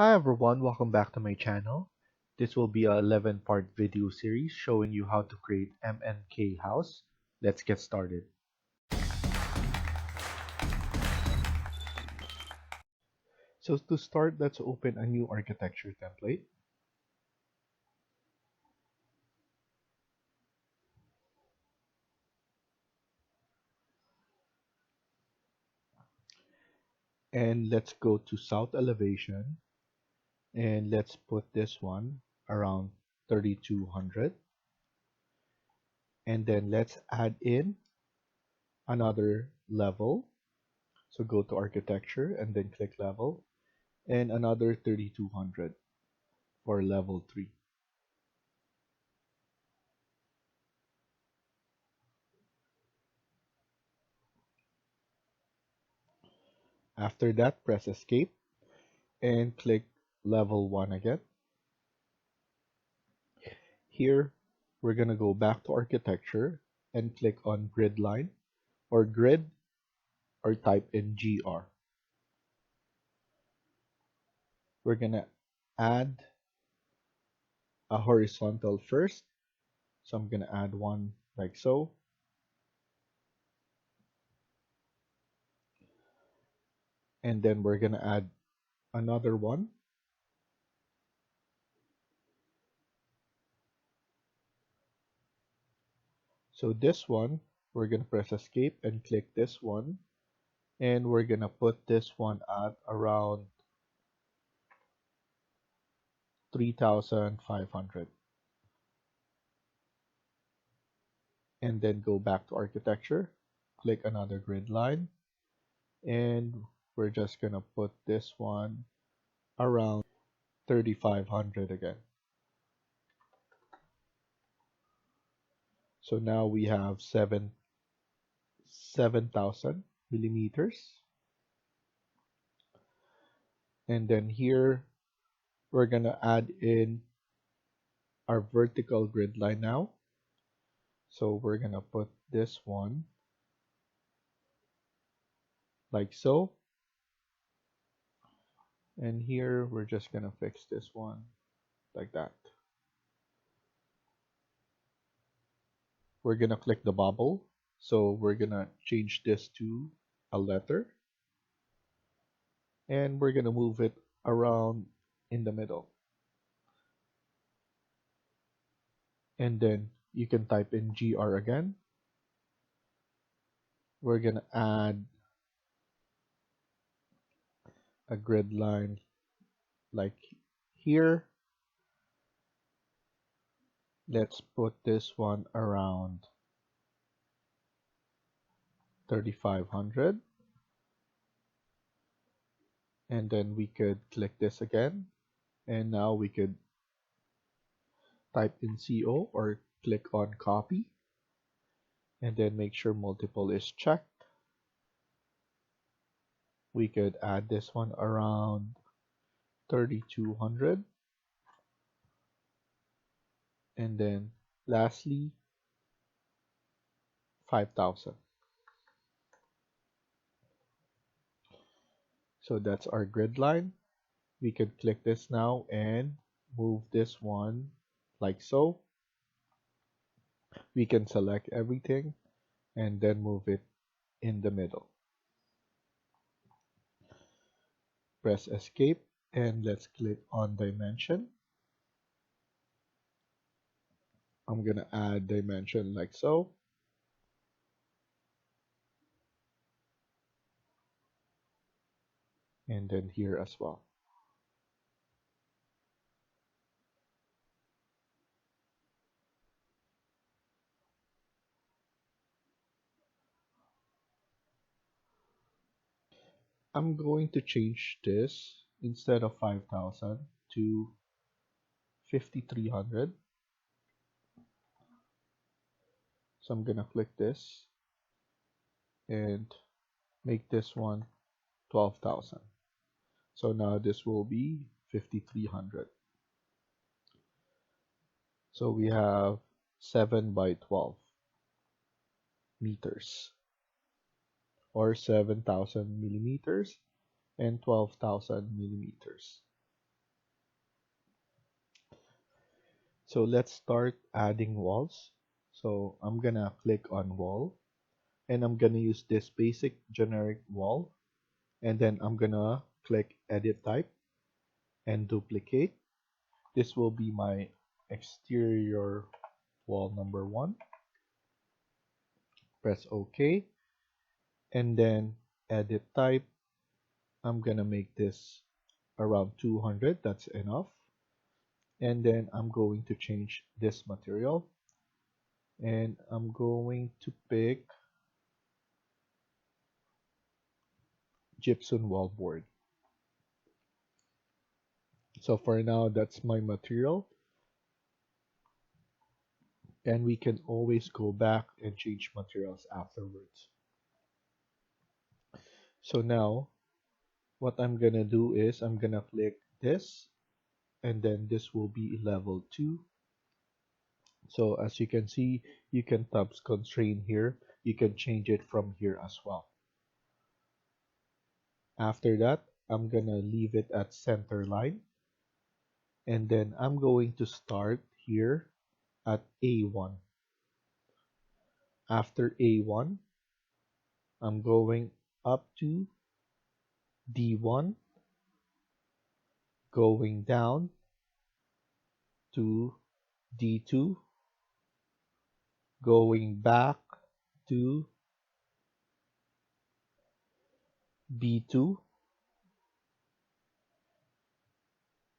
Hi everyone, welcome back to my channel. This will be a 11-part video series showing you how to create MNK House. Let's get started. So to start, let's open a new architecture template. And let's go to south elevation and let's put this one around 3200. And then let's add in another level. So go to architecture and then click level and another 3200 for level 3. After that, press escape and click level 1 again. Here, we're going to go back to architecture and click on grid line or grid or type in GR. We're going to add a horizontal first. So I'm going to add one like so. And then we're going to add another one. So this one, we're going to press escape and click this one. And we're going to put this one at around 3,500. And then go back to architecture, click another grid line, and we're just going to put this one around 3,500 again. So now we have 7,000 millimeters. And then here, we're going to add in our vertical grid line now. So we're going to put this one like so. And here, we're just going to fix this one like that. We're going to click the bubble. So we're going to change this to a letter. And we're going to move it around in the middle. And then you can type in GR again. We're going to add a grid line like here. Let's put this one around 3,500. And then we could click this again. And now we could type in CO or click on copy. And then make sure multiple is checked. We could add this one around 3,200. And then lastly, 5,000. So that's our grid line. We could click this now and move this one like so. We can select everything and then move it in the middle. Press escape and let's click on dimension. I'm gonna add dimension like so. And then here as well. I'm going to change this instead of 5,000 to 5,300. So I'm gonna click this and make this one 12,000. So now this will be 5,300. So we have 7 by 12 meters or 7,000 millimeters and 12,000 millimeters. So let's start adding walls. So I'm gonna click on wall, and I'm gonna use this basic generic wall, and then I'm gonna click edit type and duplicate. This will be my exterior wall number 1. Press OK, and then edit type. I'm gonna make this around 200. That's enough. And then I'm going to change this material, and I'm going to pick gypsum wallboard. So for now, that's my material, and we can always go back and change materials afterwards. So now what I'm gonna do is I'm gonna click this, and then this will be level 2. So as you can see, you can tab constraint here. You can change it from here as well. After that, I'm gonna leave it at center line, and then I'm going to start here at A1. After A1, I'm going up to D1, going down to D2, going back to B2,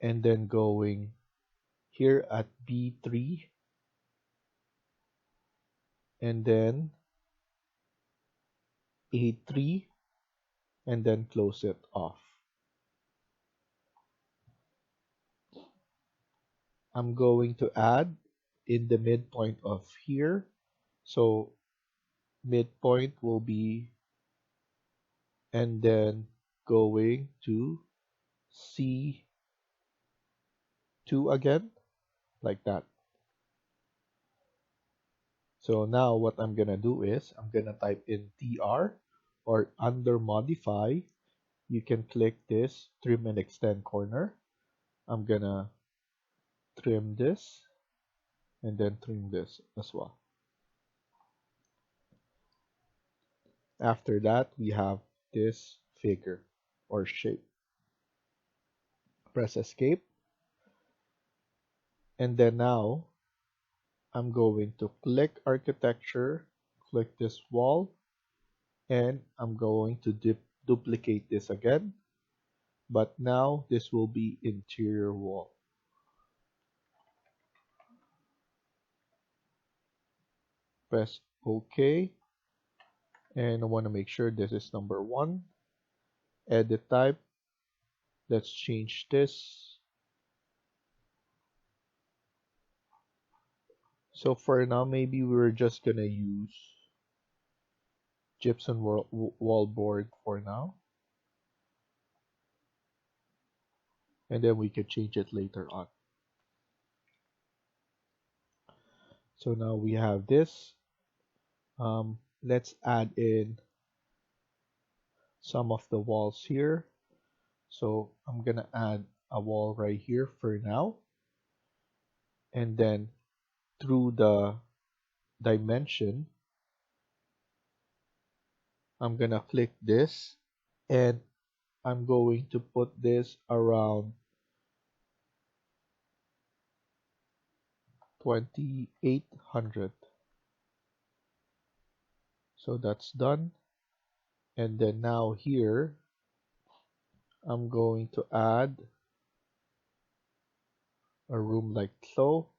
and then going here at B3, and then A3, and then close it off. I'm going to add in the midpoint of here. So midpoint will be, and then going to C2 again, like that. So now what I'm gonna do is I'm gonna type in TR, or under modify, you can click this trim and extend corner. I'm gonna trim this and then trim this as well. After that, we have this figure or shape. Press escape, and then now I'm going to click architecture, click this wall, and I'm going to duplicate this again, but now this will be interior wall. Press OK, and I want to make sure this is number 1. Edit type, let's change this. So for now, maybe we're just gonna use gypsum wall board for now, and then we can change it later on. So now we have this. Let's add in some of the walls here. So I'm gonna add a wall right here for now, and then through the dimension, I'm gonna click this, and I'm going to put this around 2800. So that's done. And then now here, I'm going to add a room like so.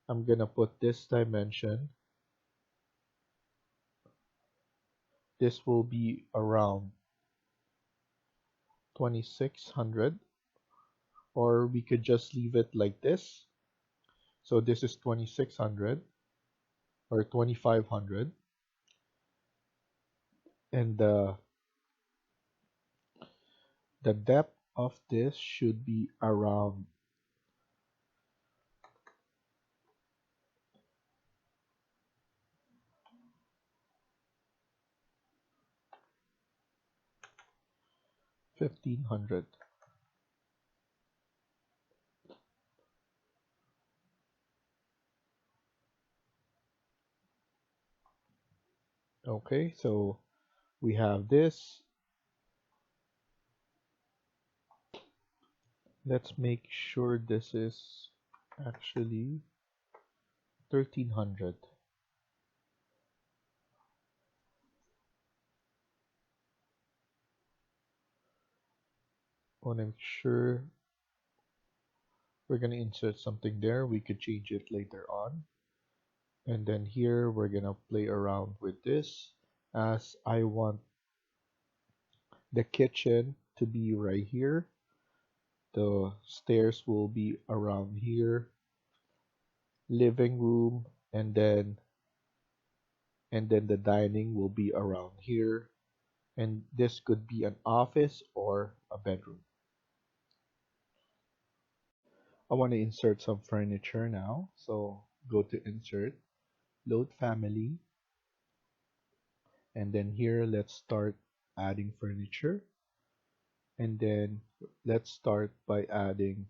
I'm gonna put this dimension. This will be around 2600, or we could just leave it like this. So this is 2600 or 2500, and the depth of this should be around 1500. Okay, so we have this. Let's make sure this is actually 1300. Want to make sure we're going to insert something there. We could change it later on. And then here we're going to play around with this, as I want the kitchen to be right here. The stairs will be around here, living room, and then the dining will be around here, and this could be an office or a bedroom. I want to insert some furniture now, so go to insert, load family, and then here let's start adding furniture, and then let's start by adding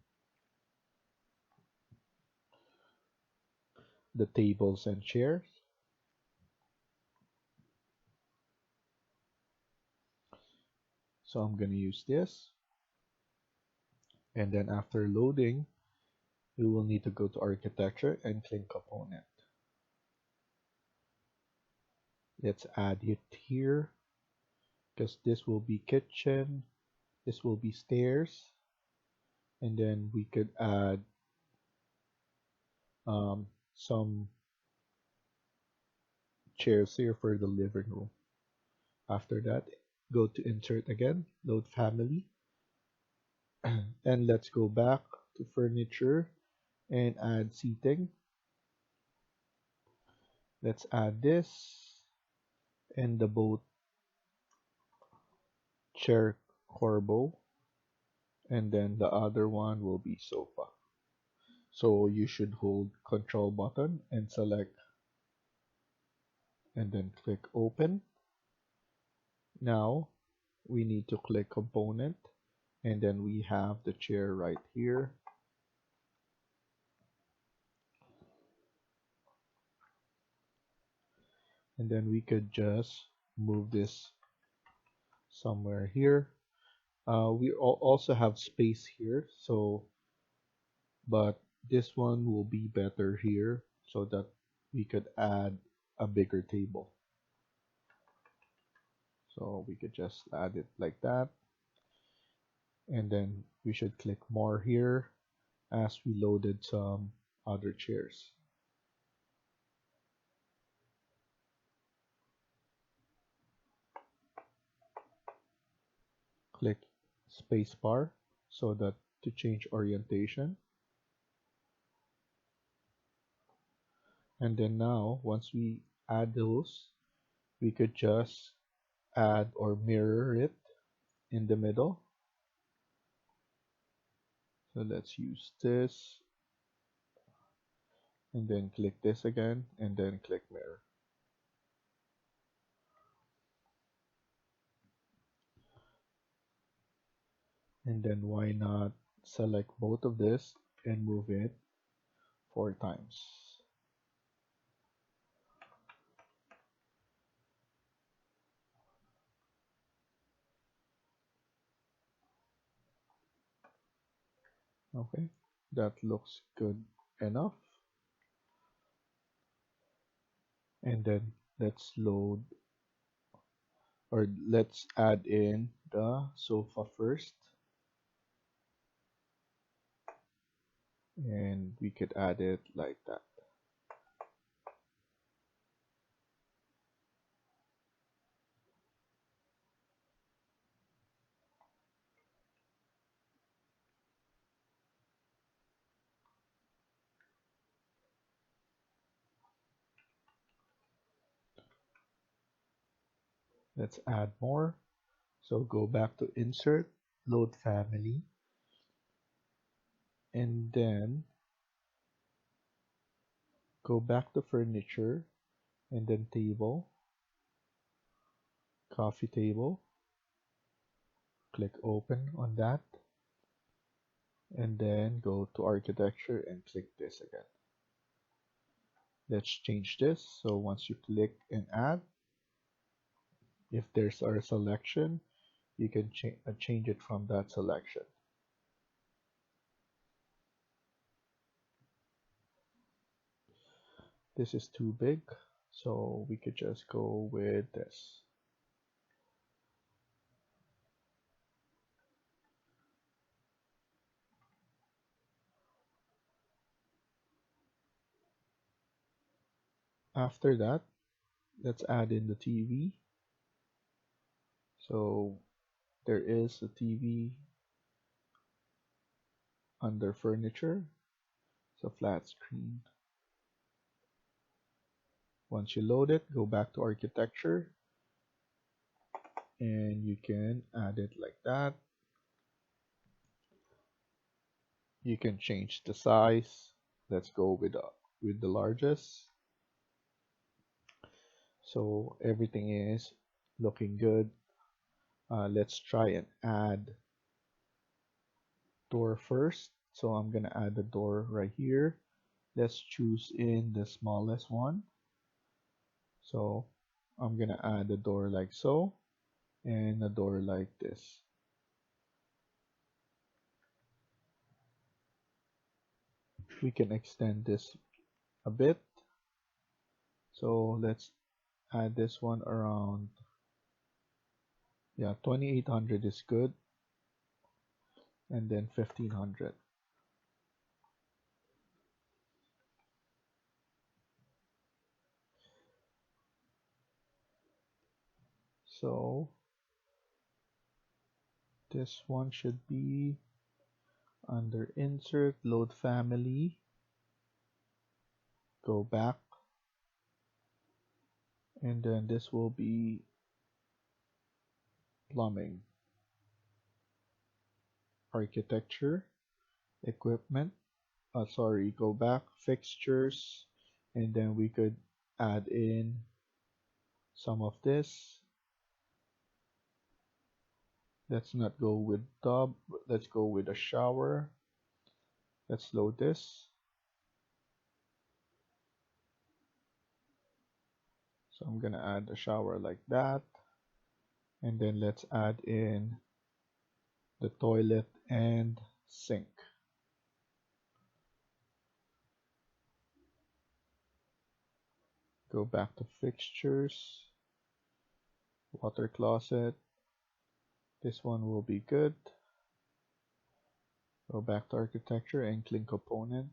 the tables and chairs. So I'm going to use this, and then after loading we will need to go to architecture and click component. Let's add it here, because this will be kitchen, this will be stairs, and then we could add some chairs here for the living room. After that, go to insert again, load family, and let's go back to furniture and add seating. Let's add this and the boat chair corbo, and then the other one will be sofa. So you should hold control button and select, and then click open. Now we need to click component, and then we have the chair right here. And then we could just move this somewhere here. We also have space here, so but this one will be better here, so that we could add a bigger table. So we could just add it like that, and then we should click more here as we loaded some other chairs. Click spacebar so that to change orientation. And then now once we add those, we could just add or mirror it in the middle. So let's use this, and then click this again, and then click mirror. And then why not select both of this and move it 4 times. Okay, that looks good enough. And then let's load, or let's add in the sofa first, and we could add it like that. Let's add more. So go back to insert, load family, and then go back to furniture, and then table, coffee table, click open on that, and then go to architecture and click this again. Let's change this. So once you click and add, If there's a selection, you can change it from that selection. This is too big, so we could just go with this. After that, let's add in the TV. So there is a TV under furniture. It's a flat screen. Once you load it, go back to architecture and you can add it like that. You can change the size. Let's go with the largest. So everything is looking good. Let's try and add door first. So I'm gonna add the door right here. Let's choose in the smallest one. So I'm gonna add a door like so and a door like this. We can extend this a bit. So let's add this one around, yeah, 2800 is good, and then 1500. So this one should be under insert, load family, go back, and then this will be plumbing, architecture, equipment, sorry, go back, fixtures, and then we could add in some of this. Let's not go with tub, let's go with a shower. Let's load this. So I'm gonna add a shower like that, and then let's add in the toilet and sink. Go back to fixtures, water closet. This one will be good. Go back to architecture and clean component.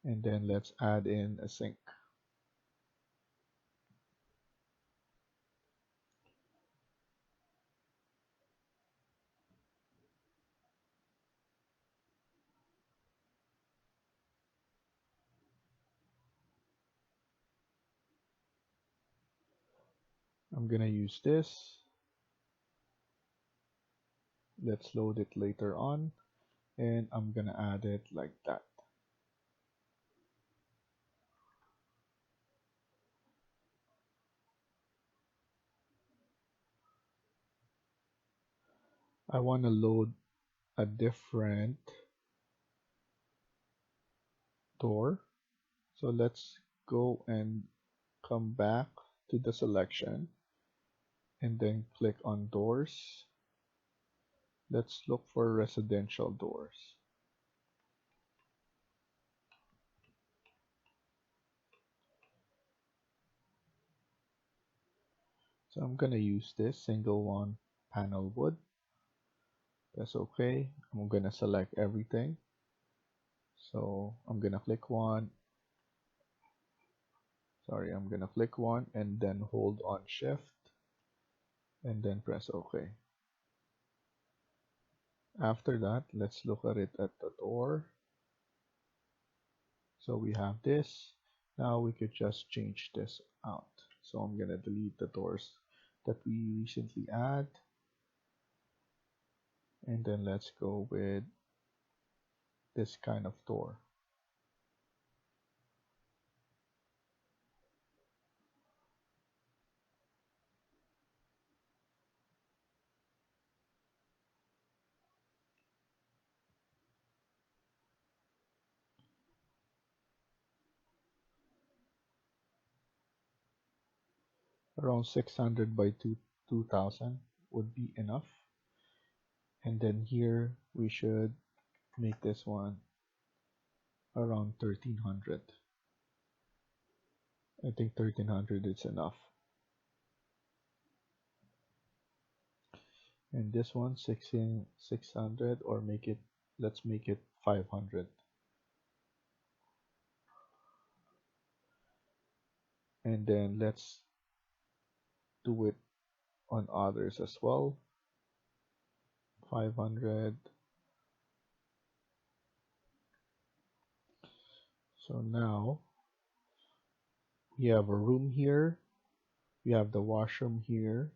And then let's add in a sink. I'm gonna use this. Let's load it later on. And I'm gonna add it like that. I want to load a different door. So let's go and come back to the selection and then click on doors. Let's look for residential doors. So I'm gonna use this single one panel wood. That's okay. I'm gonna select everything. So I'm gonna click one. Sorry, I'm gonna click one and then hold on shift and then press OK. After that, let's look at it at the door. So we have this. Now we could just change this out. So I'm gonna delete the doors that we recently add. And then let's go with this kind of door. Around 600 by 2000 would be enough. And then here we should make this one around 1300. I think 1300 is enough. And this one 600, or let's make it 500. And then let's do it on others as well. 500. So now we have a room here. We have the washroom here.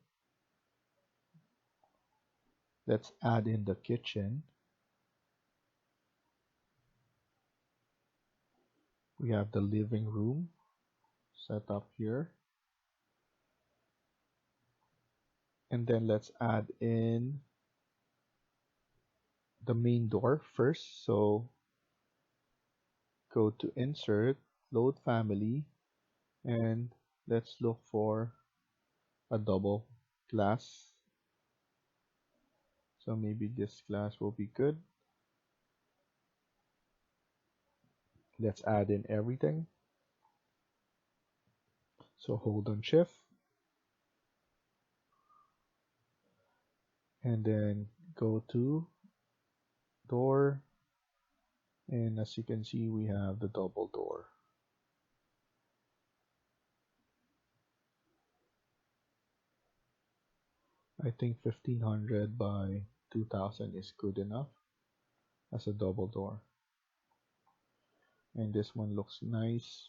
Let's add in the kitchen. We have the living room set up here. And then let's add in the main door first. So go to insert, load family, and let's look for a double glass. So maybe this glass will be good. Let's add in everything. So hold on shift. And then go to door. And as you can see, we have the double door. I think 1500 by 2000 is good enough as a double door. And this one looks nice.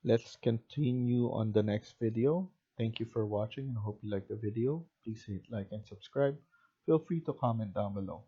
Let's continue on the next video. Thank you for watching and I hope you liked the video. Please hit like and subscribe. Feel free to comment down below.